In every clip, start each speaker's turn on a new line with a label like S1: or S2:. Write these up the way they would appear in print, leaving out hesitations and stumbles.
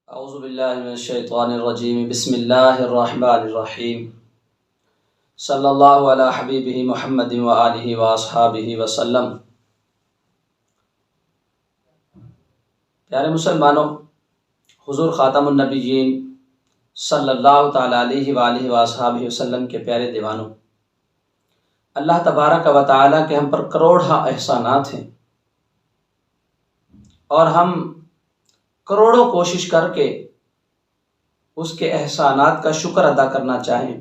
S1: اعوذ باللہ من الشیطان الرجیم بسم اللہ الرحمن الرحیم صلی اللہ علی حبیبہ محمد وآلہ واصحابہ وسلم۔ پیارے مسلمانوں، حضور خاتم النبیین صلی اللہ تعالیٰ علیہ وآلہ واصحابہ وسلم کے پیارے دیوانوں، اللہ تبارک و تعالیٰ کے ہم پر کروڑہ احسانات ہیں، اور ہم کروڑوں کوشش کر کے اس کے احسانات کا شکر ادا کرنا چاہیں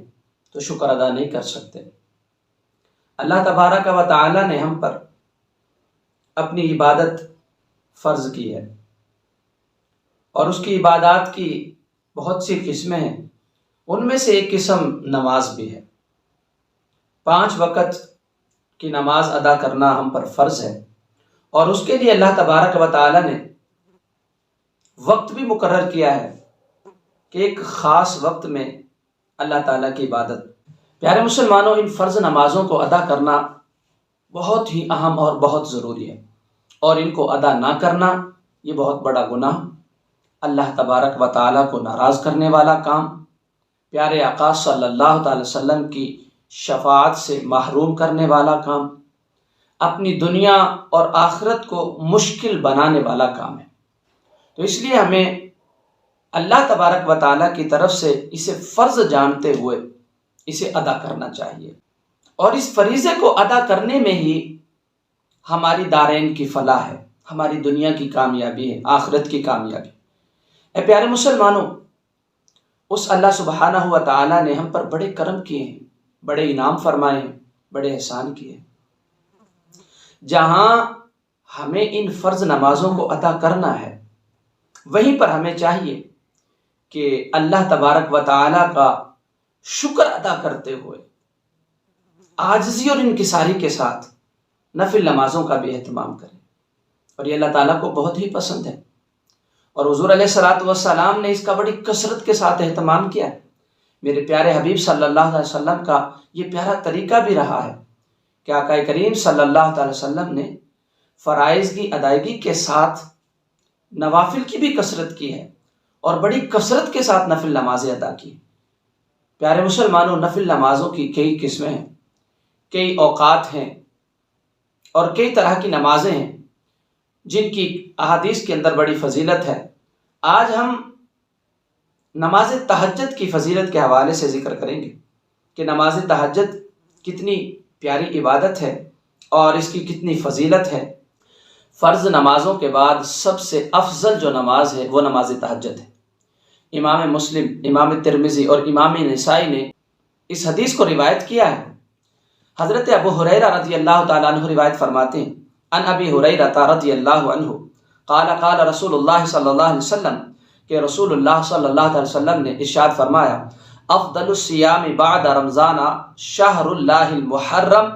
S1: تو شکر ادا نہیں کر سکتے۔ اللہ تبارک و تعالیٰ نے ہم پر اپنی عبادت فرض کی ہے، اور اس کی عبادات کی بہت سی قسمیں ہیں۔ ان میں سے ایک قسم نماز بھی ہے۔ 5 وقت کی نماز ادا کرنا ہم پر فرض ہے، اور اس کے لیے اللہ تبارک و تعالیٰ نے وقت بھی مقرر کیا ہے کہ ایک خاص وقت میں اللہ تعالیٰ کی عبادت۔ پیارے مسلمانوں، ان فرض نمازوں کو ادا کرنا بہت ہی اہم اور بہت ضروری ہے، اور ان کو ادا نہ کرنا یہ بہت بڑا گناہ، اللہ تبارک و تعالیٰ کو ناراض کرنے والا کام، پیارے آقا صلی اللہ تعالی وسلم کی شفاعت سے محروم کرنے والا کام، اپنی دنیا اور آخرت کو مشکل بنانے والا کام ہے۔ تو اس لیے ہمیں اللہ تبارک و تعالیٰ کی طرف سے اسے فرض جانتے ہوئے اسے ادا کرنا چاہیے، اور اس فریضے کو ادا کرنے میں ہی ہماری دارین کی فلاح ہے، ہماری دنیا کی کامیابی ہے، آخرت کی کامیابی۔ اے پیارے مسلمانوں، اس اللہ سبحانہ و تعالیٰ نے ہم پر بڑے کرم کیے ہیں، بڑے انعام فرمائے ہیں، بڑے احسان کیے ہیں۔ جہاں ہمیں ان فرض نمازوں کو ادا کرنا ہے، وہیں پر ہمیں چاہیے کہ اللہ تبارک و تعالیٰ کا شکر ادا کرتے ہوئے عاجزی اور انکساری کے ساتھ نفل نمازوں کا بھی اہتمام کریں، اور یہ اللہ تعالیٰ کو بہت ہی پسند ہے، اور حضور علیہ الصلوۃ والسلام نے اس کا بڑی کثرت کے ساتھ اہتمام کیا ہے۔ میرے پیارے حبیب صلی اللہ علیہ وسلم کا یہ پیارا طریقہ بھی رہا ہے کہ آقا کریم صلی اللہ تعالی وسلم نے فرائض کی ادائیگی کے ساتھ نوافل کی بھی کثرت کی ہے، اور بڑی کثرت کے ساتھ نفل نمازیں ادا کی۔ پیارے مسلمانوں، نفل نمازوں کی کئی قسمیں ہیں، کئی اوقات ہیں، اور کئی طرح کی نمازیں ہیں جن کی احادیث کے اندر بڑی فضیلت ہے۔ آج ہم نماز تہجد کی فضیلت کے حوالے سے ذکر کریں گے کہ نماز تہجد کتنی پیاری عبادت ہے اور اس کی کتنی فضیلت ہے۔ فرض نمازوں کے بعد سب سے افضل جو نماز ہے وہ نماز تہجد ہے۔ امام مسلم، امام ترمذی اور امام نسائی نے اس حدیث کو روایت کیا ہے۔ حضرت ابو ہریرہ رضی اللہ تعالیٰ عنہ روایت فرماتے ہیں، ان ابی ہریرہ رضی اللہ عنہ قال قال رسول اللہ صلی اللہ علیہ وسلم، کہ رسول اللہ صلی اللہ علیہ وسلم نے ارشاد فرمایا، افضل الصیام بعد رمضان شہر اللہ المحرم،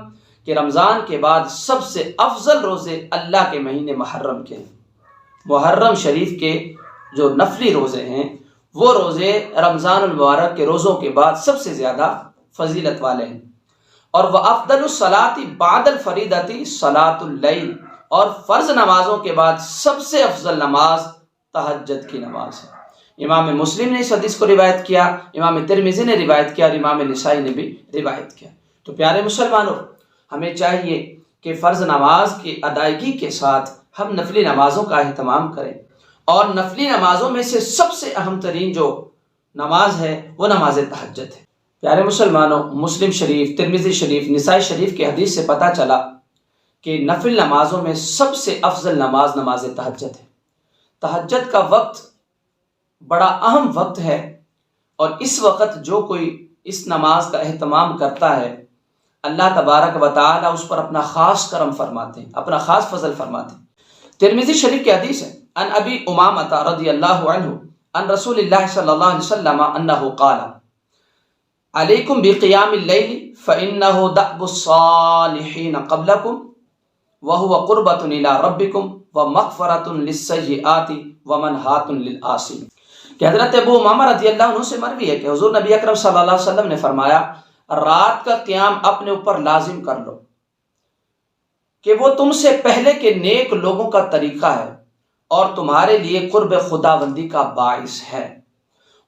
S1: کہ رمضان کے بعد سب سے افضل روزے اللہ کے مہینے محرم کے ہیں۔ محرم شریف کے جو نفلی روزے ہیں وہ روزے رمضان المبارک کے روزوں کے بعد سب سے زیادہ فضیلت والے ہیں۔ اور وَأَفْضَلُ الصَّلَاةِ بَعْدَ الْفَرِيضَةِ صَلَاةُ اللَّيْلِ، اور فرض نمازوں کے بعد سب سے افضل نماز تہجد کی نماز ہے۔ امام مسلم نے اس حدیث کو روایت کیا، امام ترمذی نے روایت کیا، اور امام نسائی نے بھی روایت کیا۔ تو پیارے مسلمانوں، ہمیں چاہیے کہ فرض نماز کی ادائیگی کے ساتھ ہم نفلی نمازوں کا اہتمام کریں، اور نفلی نمازوں میں سے سب سے اہم ترین جو نماز ہے وہ نماز تہجد ہے۔ پیارے مسلمانوں، مسلم شریف، ترمذی شریف، نسائی شریف کے حدیث سے پتہ چلا کہ نفل نمازوں میں سب سے افضل نماز نماز تہجد ہے۔ تہجد کا وقت بڑا اہم وقت ہے، اور اس وقت جو کوئی اس نماز کا اہتمام کرتا ہے، اللہ تبارک و تعالیٰ اس پر اپنا خاص کرم فرماتے ہیں، اپنا خاص فضل فرماتے ہیں۔ ترمذی شریف کی حدیث ہے، ان ابی امامہ رضی اللہ عنہ ان رسول اللہ صلی اللہ علیہ وسلم انہ قال علیکم بقیام اللیل فإنہ دأب الصالحین قبلکم وہو قربۃ الی ربکم ومغفرۃ للسیئات ومنہاۃ للآثمین، کہ حضرت ابو امامہ رضی اللہ عنہ سے مروی ہے کہ حضور نبی اکرم صلی اللہ علیہ وسلم نے فرمایا، رات کا قیام اپنے اوپر لازم کر لو، کہ وہ تم سے پہلے کے نیک لوگوں کا طریقہ ہے، اور تمہارے لیے قرب خداوندی کا باعث ہے،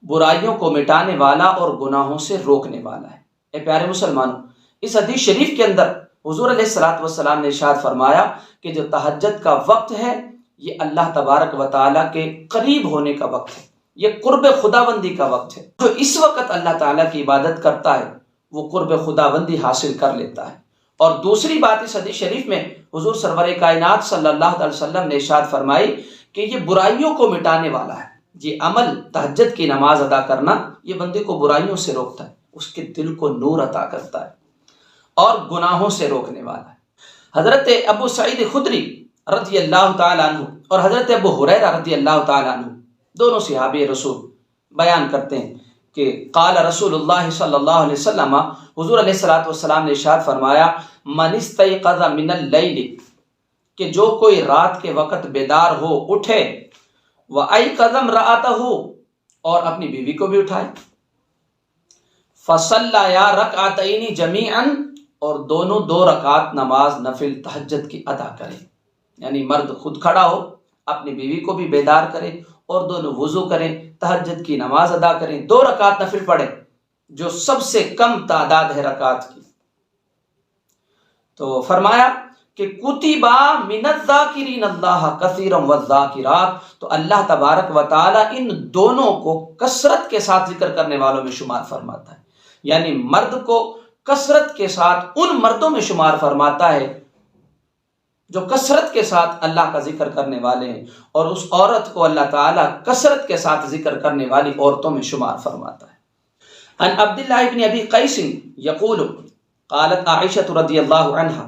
S1: برائیوں کو مٹانے والا اور گناہوں سے روکنے والا ہے۔ اے پیارے مسلمانوں، اس حدیث شریف کے اندر حضور علیہ الصلوۃ والسلام نے ارشاد فرمایا کہ جو تہجد کا وقت ہے یہ اللہ تبارک و تعالیٰ کے قریب ہونے کا وقت ہے، یہ قرب خداوندی کا وقت ہے۔ جو اس وقت اللہ تعالیٰ کی عبادت کرتا ہے وہ قرب خداوندی حاصل کر لیتا ہے۔ اور دوسری بات اس حدیث شریف میں حضور سرور کائنات صلی اللہ علیہ وسلم نے ارشاد فرمائی کہ یہ برائیوں کو مٹانے والا ہے۔ یہ عمل تہجد کی نماز ادا کرنا یہ بندے کو برائیوں سے روکتا ہے، اس کے دل کو نور عطا کرتا ہے اور گناہوں سے روکنے والا ہے۔ حضرت ابو سعید خدری رضی اللہ تعالیٰ عنہ اور حضرت ابو ہریرہ رضی اللہ تعالیٰ عنہ دونوں صحابی رسول بیان کرتے ہیں کہ قال رسول اللہ صلی اللہ علیہ وسلم، حضور علیہ الصلوۃ والسلام نے ارشاد فرمایا، من استيقظ من اللیل، کہ جو کوئی رات کے وقت بیدار ہو اٹھے، وَأَيْقَظَ امْرَأَتَهُ، اور اپنی بیوی کو بھی اٹھائے، فَصَلَّيَا رَكْعَتَيْنِ جَمِيعًا، اور دونوں 2 رکعات نماز نفل تہجد کی ادا کرے۔ یعنی مرد خود کھڑا ہو، اپنی بیوی کو بھی بیدار کرے اور دونوں وضو کریں، تہجد کی نماز ادا کریں، 2 رکعات نفل پڑھیں جو سب سے کم تعداد ہے رکعات کی۔ تو فرمایا کہ کتبا من الذاکرین اللہ کثیرا والذاکرات، تو اللہ تبارک و تعالی ان دونوں کو کثرت کے ساتھ ذکر کرنے والوں میں شمار فرماتا ہے۔ یعنی مرد کو کثرت کے ساتھ ان مردوں میں شمار فرماتا ہے جو کثرت کے ساتھ اللہ کا ذکر کرنے والے ہیں، اور اس عورت کو اللہ تعالیٰ کثرت کے ساتھ ذکر کرنے والی عورتوں میں شمار فرماتا ہے۔ عن عبداللہ بن ابی قیس یقول قالت عائشہ رضی اللہ عنہا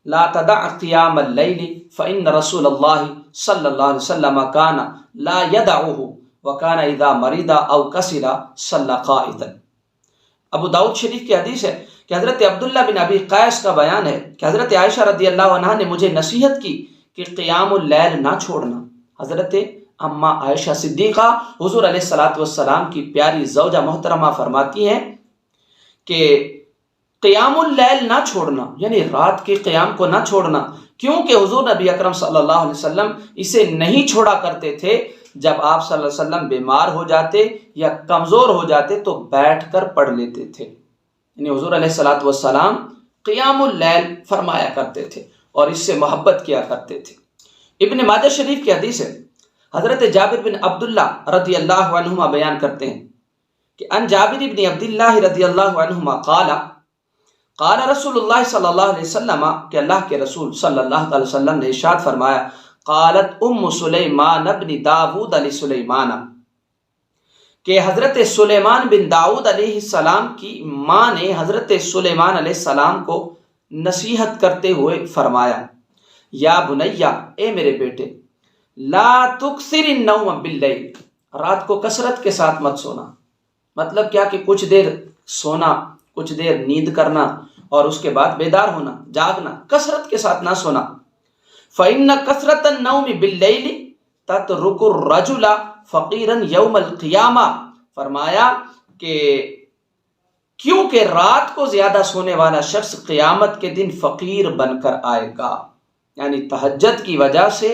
S1: لا تدع قیام اللیل فإن رسول اللہ صلی اللہ علیہ وسلم کان لا یدعه وکان اذا مرض او کسل صلی قائدا۔ ابو داؤد شریف کی حدیث ہے کہ حضرت عبداللہ بن ابی قیس کا بیان ہے کہ حضرت عائشہ رضی اللہ عنہا نے مجھے نصیحت کی کہ قیام اللیل نہ چھوڑنا۔ حضرت اماں عائشہ صدیقہ حضور علیہ الصلوۃ والسلام کی پیاری زوجہ محترمہ فرماتی ہیں کہ قیام اللیل نہ چھوڑنا، یعنی رات کے قیام کو نہ چھوڑنا، کیونکہ حضور نبی اکرم صلی اللہ علیہ وسلم اسے نہیں چھوڑا کرتے تھے۔ جب آپ صلی اللہ علیہ وسلم بیمار ہو جاتے یا کمزور ہو جاتے تو بیٹھ کر پڑھ لیتے تھے۔ یعنی حضور علیہ الصلوۃ والسلام قیام اللیل فرمایا کرتے تھے اور اس سے محبت کیا کرتے تھے۔ ابن ماجہ شریف کی حدیث ہے، حضرت جابر بن عبداللہ رضی اللہ عنہما بیان کرتے ہیں کہ ان جابر بن عبداللہ رضی اللہ عنہما قال رسول اللہ صلی اللہ علیہ وسلم، کہ اللہ کے رسول صلی اللہ علیہ وسلم نے ارشاد فرمایا، قالت ام سلیمان بن داود علیہ سلیمان، کہ حضرت سلیمان بن داؤد علیہ السلام کی ماں نے حضرت سلیمان علیہ السلام کو نصیحت کرتے ہوئے فرمایا، یا بنیا، اے میرے بیٹے، لا تکثر النوم باللیل، رات کو کثرت کے ساتھ مت سونا۔ مطلب کیا کہ کچھ دیر سونا، کچھ دیر نیند کرنا اور اس کے بعد بیدار ہونا، جاگنا، کثرت کے ساتھ نہ سونا۔ فَإِنَّ كَثْرَةَ النَّوْمِ بِاللَّيْلِ تَتْرُكُ الرَّجُلَ فَقِيرًا يَوْمَ الْقِيَامَةِ، فرمایا کہ کیونکہ رات کو زیادہ سونے والا شخص قیامت کے دن فقیر بن کر آئے گا۔ یعنی تہجد کی وجہ سے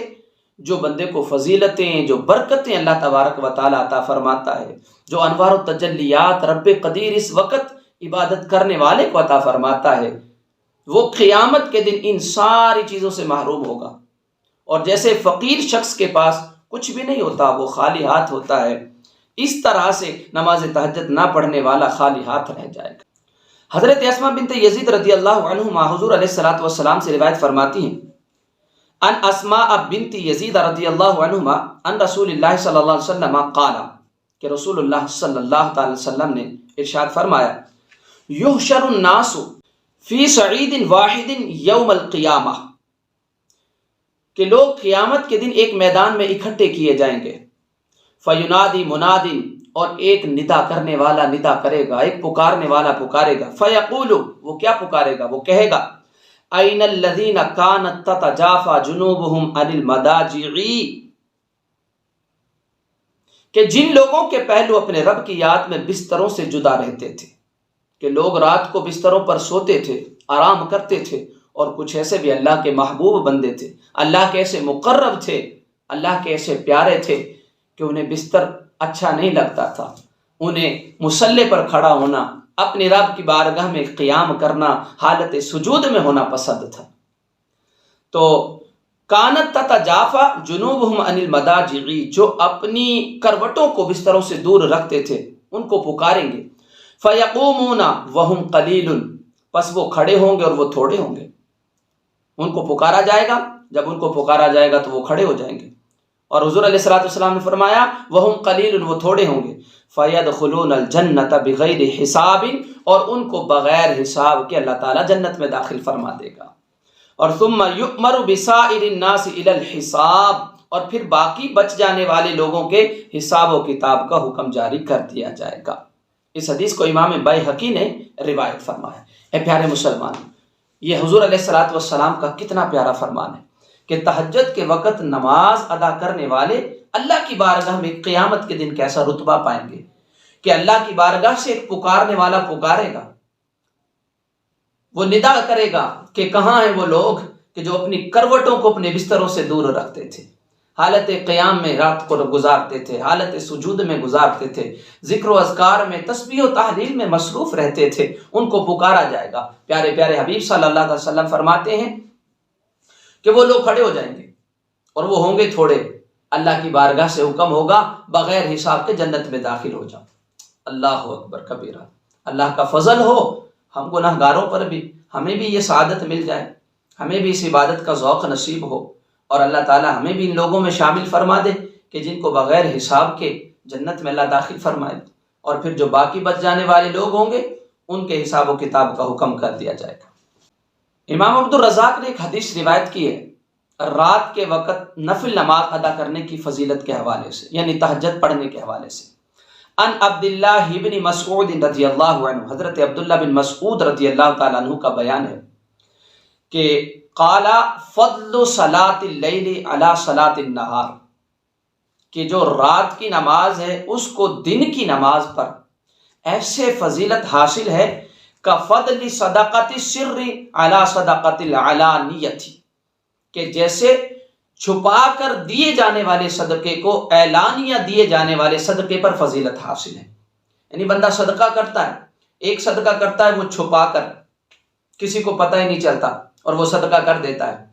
S1: جو بندے کو فضیلتیں، جو برکتیں اللہ تبارک و تعالیٰ عطا فرماتا ہے، جو انوار و تجلیات رب قدیر اس وقت عبادت کرنے والے کو عطا فرماتا ہے، وہ قیامت کے دن ان ساری چیزوں سے محروم ہوگا۔ اور جیسے فقیر شخص کے پاس کچھ بھی نہیں ہوتا، وہ خالی ہاتھ ہوتا ہے، اس طرح سے نماز تہجد نہ پڑھنے والا خالی ہاتھ رہ جائے گا۔ حضرت اسماء بنت یزید رضی اللہ عنہما حضور علیہ الصلوۃ والسلام سے روایت فرماتی ہیں، ان اسماء بنت یزید رضی اللہ عنہما ان رسول اللہ صلی اللہ علیہ وسلم قال، کہ رسول اللہ صلی اللہ تعالی وسلم نے ارشاد فرمایا، یحشر الناس فی صعید واحد یوم القیامہ، کہ لوگ قیامت کے دن ایک میدان میں اکٹھے کیے جائیں گے، فینادی منادن، اور ایک ندا کرنے والا ندا کرے گا، ایک پکارنے والا پکارے گا، فیقول، وہ کیا پکارے گا؟ وہ کہے گا، این الذین کانت تتجافی جنوبہم عن المضاجع، کہ جن لوگوں کے پہلو اپنے رب کی یاد میں بستروں سے جدا رہتے تھے، کہ لوگ رات کو بستروں پر سوتے تھے، آرام کرتے تھے، اور کچھ ایسے بھی اللہ کے محبوب بندے تھے، اللہ کے ایسے مقرب تھے اللہ کے ایسے پیارے تھے کہ انہیں بستر اچھا نہیں لگتا تھا، انہیں مصلی پر کھڑا ہونا، اپنے رب کی بارگاہ میں قیام کرنا، حالت سجود میں ہونا پسند تھا۔ تو کانت تتجافا جنوبہم عن المضاجع، جو اپنی کروٹوں کو بستروں سے دور رکھتے تھے ان کو پکاریں گے، فیقومون وہم قلیل، پس وہ کھڑے ہوں گے اور وہ تھوڑے ہوں گے۔ ان کو پکارا جائے گا، جب ان کو پکارا جائے گا تو وہ کھڑے ہو جائیں گے، اور حضور علیہ الصلوۃ والسلام نے فرمایا وہم قلیل، وہ تھوڑے ہوں گے، فیدخلون الجنۃ بغیر حساب، اور ان کو بغیر حساب کے اللہ تعالیٰ جنت میں داخل فرما دے گا۔ اور ثم یؤمر بسائر الناس الی الحساب، اور پھر باقی بچ جانے والے لوگوں کے حساب و کتاب کا حکم جاری کر دیا جائے گا۔ اس حدیث کو امام بیہقی نے روایت فرمایا۔ اے پیارے مسلمان، یہ حضور علیہ الصلوۃ والسلام کا کتنا پیارا فرمان ہے کہ تہجد کے وقت نماز ادا کرنے والے اللہ کی بارگاہ میں قیامت کے دن کیسا رتبہ پائیں گے کہ اللہ کی بارگاہ سے ایک پکارنے والا پکارے گا، وہ ندا کرے گا کہ کہاں ہیں وہ لوگ کہ جو اپنی کروٹوں کو اپنے بستروں سے دور رکھتے تھے، حالت قیام میں رات کو گزارتے تھے، حالت سجود میں گزارتے تھے، ذکر و اذکار میں، تسبیح و تحلیل میں مصروف رہتے تھے، ان کو پکارا جائے گا۔ پیارے پیارے حبیب صلی اللہ علیہ وسلم فرماتے ہیں کہ وہ لوگ کھڑے ہو جائیں گے اور وہ ہوں گے تھوڑے، اللہ کی بارگاہ سے حکم ہوگا بغیر حساب کے جنت میں داخل ہو جاؤ۔ اللہ اکبر کبیرہ، اللہ کا فضل ہو ہم گناہ گاروں پر بھی، ہمیں بھی یہ سعادت مل جائے، ہمیں بھی اس عبادت کا ذوق نصیب ہو، اور اللہ تعالی ہمیں بھی ان لوگوں میں شامل فرما دے کہ جن کو بغیر حساب کے جنت میں اللہ داخل فرمائے، اور پھر جو باقی بچ جانے والے لوگ ہوں گے ان کے حساب و کتاب کا حکم کر دیا جائے گا۔ امام عبد الرزاق نے ایک حدیث روایت کی ہے رات کے وقت نفل نماز ادا کرنے کی فضیلت کے حوالے سے، یعنی تہجد پڑھنے کے حوالے سے۔ ان عبداللہ بن مسعود رضی اللہ عنہ، حضرت عبداللہ بن مسعود رضی اللہ تعالیٰ عنہ کا بیان ہے کہ قال فضل صلاۃ اللیل علی صلاۃ النہار، کہ جو رات کی نماز ہے اس کو دن کی نماز پر ایسے فضیلت حاصل ہے کفضل صدقۃ السر علی صدقۃ العلانیۃ، کہ جیسے چھپا کر دیے جانے والے صدقے کو اعلانیہ دیے جانے والے صدقے پر فضیلت حاصل ہے۔ یعنی بندہ صدقہ کرتا ہے، ایک صدقہ کرتا ہے وہ چھپا کر، کسی کو پتہ ہی نہیں چلتا اور وہ صدقہ کر دیتا ہے،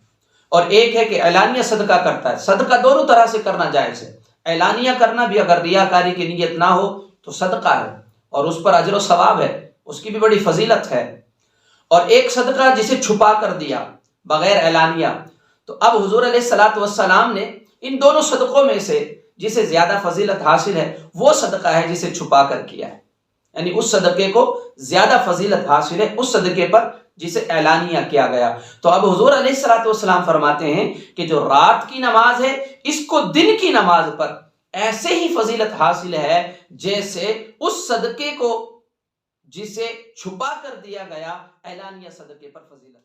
S1: اور ایک ہے کہ اعلانیہ صدقہ کرتا ہے۔ صدقہ دونوں طرح سے کرنا جائز ہے، اعلانیہ کرنا بھی اگر ریاکاری کی نیت نہ ہو تو صدقہ ہے اور اس پر اجر و ثواب ہے، اس کی بھی بڑی فضیلت ہے، اور ایک صدقہ جسے چھپا کر دیا بغیر اعلانیہ۔ تو اب حضور علیہ الصلوۃ والسلام نے ان دونوں صدقوں میں سے جسے زیادہ فضیلت حاصل ہے وہ صدقہ ہے جسے چھپا کر کیا ہے، یعنی اس صدقے کو زیادہ فضیلت حاصل ہے اس صدقے پر جسے اعلانیہ کیا گیا۔ تو اب حضور علیہ الصلوۃ والسلام فرماتے ہیں کہ جو رات کی نماز ہے اس کو دن کی نماز پر ایسے ہی فضیلت حاصل ہے جیسے اس صدقے کو جسے چھپا کر دیا گیا اعلانیہ صدقے پر فضیلت